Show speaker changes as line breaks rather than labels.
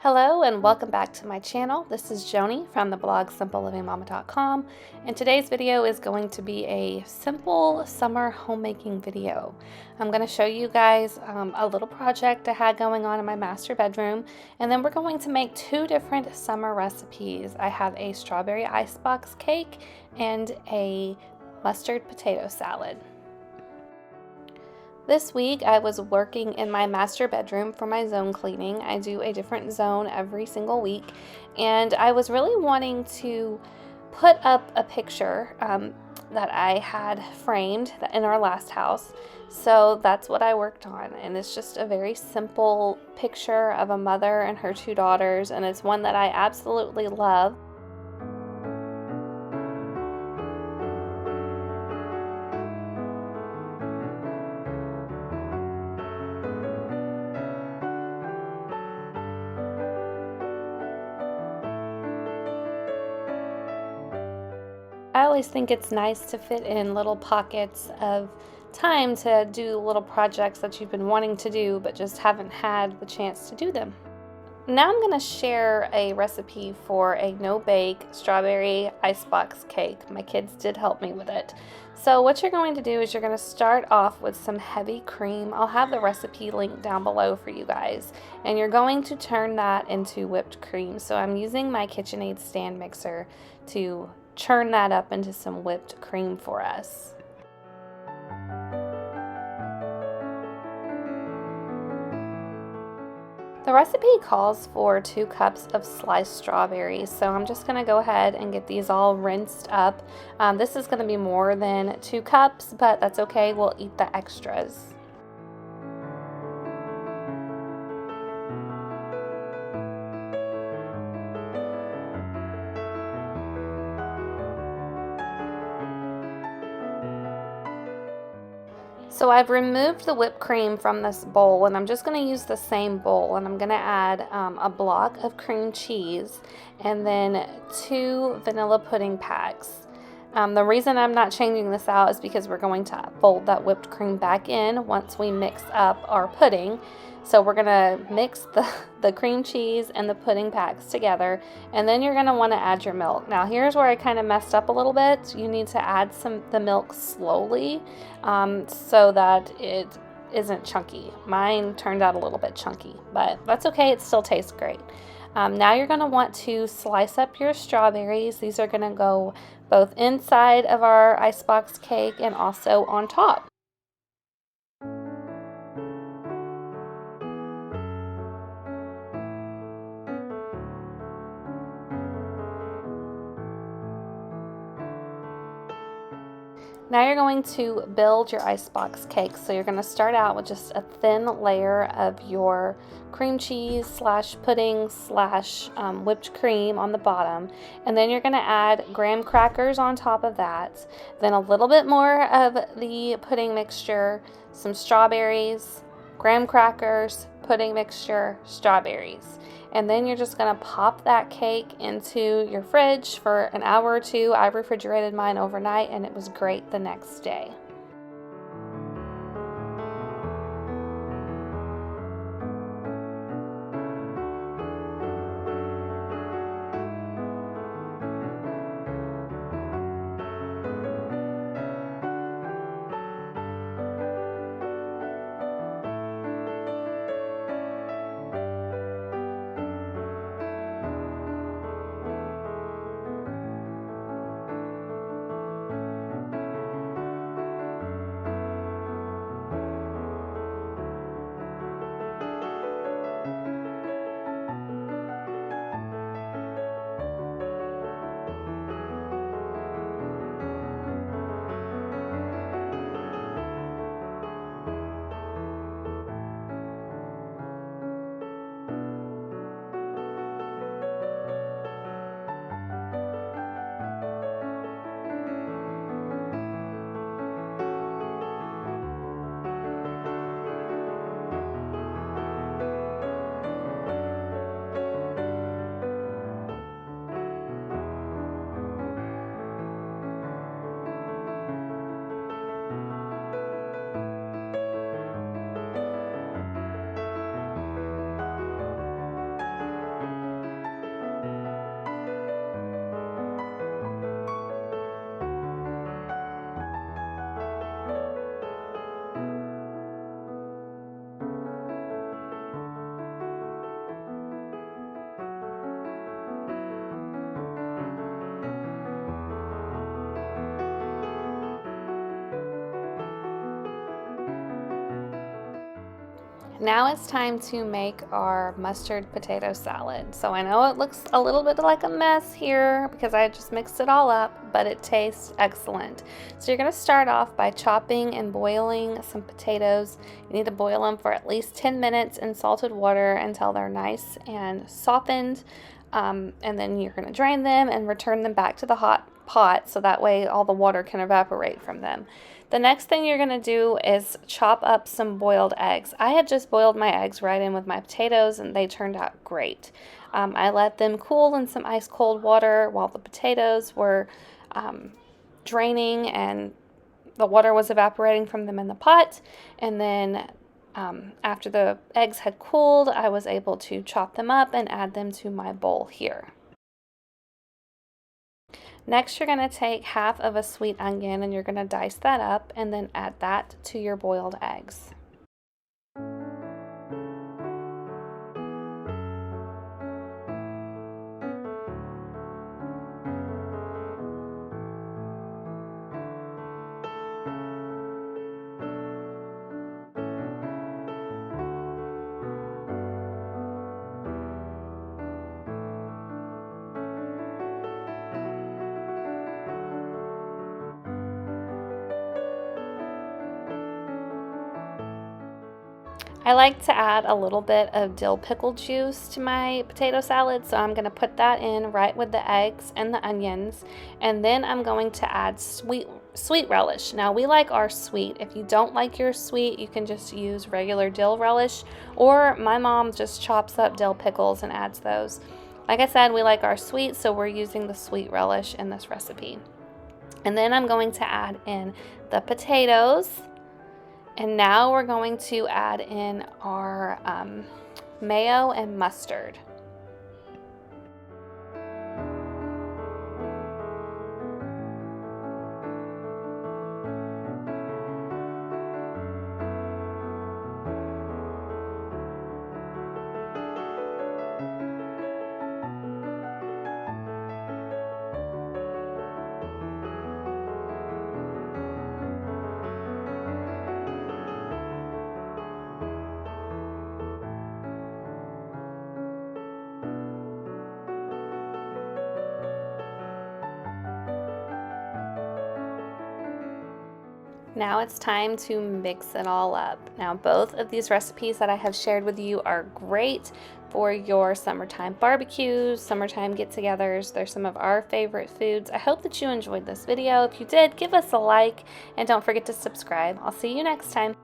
Hello and welcome back to my channel. This is Joni from the blog simplelivingmama.com, and today's video is going to be a simple summer homemaking video. I'm going to show you guys a little project I had going on in my master bedroom, and then we're going to make two different summer recipes. I have a strawberry icebox cake and a mustard potato salad. This week I was working in my master bedroom for my zone cleaning. I do a different zone every single week, and I was really wanting to put up a picture that I had framed in our last house. So that's what I worked on, and it's just a very simple picture of a mother and her two daughters, and it's one that I absolutely love. I always think it's nice to fit in little pockets of time to do little projects that you've been wanting to do but just haven't had the chance to do them. Now I'm going to share a recipe for a no-bake strawberry icebox cake. My kids did help me with it. So what you're going to do is you're going to start off with some heavy cream. I'll have the recipe linked down below for you guys. And you're going to turn that into whipped cream. So I'm using my KitchenAid stand mixer to churn that up into some whipped cream for us. The recipe calls for 2 cups of sliced strawberries, so I'm just going to go ahead and get these all rinsed up. This is going to be more than 2 cups, but that's okay, we'll eat the extras. So I've removed the whipped cream from this bowl, and I'm just going to use the same bowl, and I'm going to add a block of cream cheese and then 2 vanilla pudding packs. The reason I'm not changing this out is because we're going to fold that whipped cream back in once we mix up our pudding. So we're going to mix the cream cheese and the pudding packs together, and then you're going to want to add your milk. Now here's where I kind of messed up a little bit. You need to add the milk slowly so that it isn't chunky. Mine turned out a little bit chunky, but that's okay, it still tastes great. Now you're going to want to slice up your strawberries. These are going to go both inside of our icebox cake and also on top. Now you're going to build your icebox cake. So you're going to start out with just a thin layer of your cream cheese slash pudding slash whipped cream on the bottom. And then you're going to add graham crackers on top of that. Then a little bit more of the pudding mixture, some strawberries, graham crackers, pudding mixture, strawberries. And then you're just going to pop that cake into your fridge for an hour or 2. I refrigerated mine overnight and it was great the next day. Now it's time to make our mustard potato salad. So I know it looks a little bit like a mess here because I just mixed it all up, but it tastes excellent. So you're going to start off by chopping and boiling some potatoes. You need to boil them for at least 10 minutes in salted water until they're nice and softened. And then you're going to drain them and return them back to the hot pot so that way all the water can evaporate from them. The next thing you're going to do is chop up some boiled eggs. I had just boiled my eggs right in with my potatoes and they turned out great. I let them cool in some ice cold water while the potatoes were draining and the water was evaporating from them in the pot. And then after the eggs had cooled, I was able to chop them up and add them to my bowl here. Next, you're going to take half of a sweet onion and you're going to dice that up and then add that to your boiled eggs. I like to add a little bit of dill pickle juice to my potato salad, so I'm going to put that in right with the eggs and the onions, and then I'm going to add sweet relish. Now we like our sweet. If you don't like your sweet, you can just use regular dill relish, or my mom just chops up dill pickles and adds those. Like I said, we like our sweet, so we're using the sweet relish in this recipe. And then I'm going to add in the potatoes. And now we're going to add in our mayo and mustard. Now it's time to mix it all up. Now both of these recipes that I have shared with you are great for your summertime barbecues, summertime get-togethers. They're some of our favorite foods. I hope that you enjoyed this video. If you did, give us a like and don't forget to subscribe. I'll see you next time.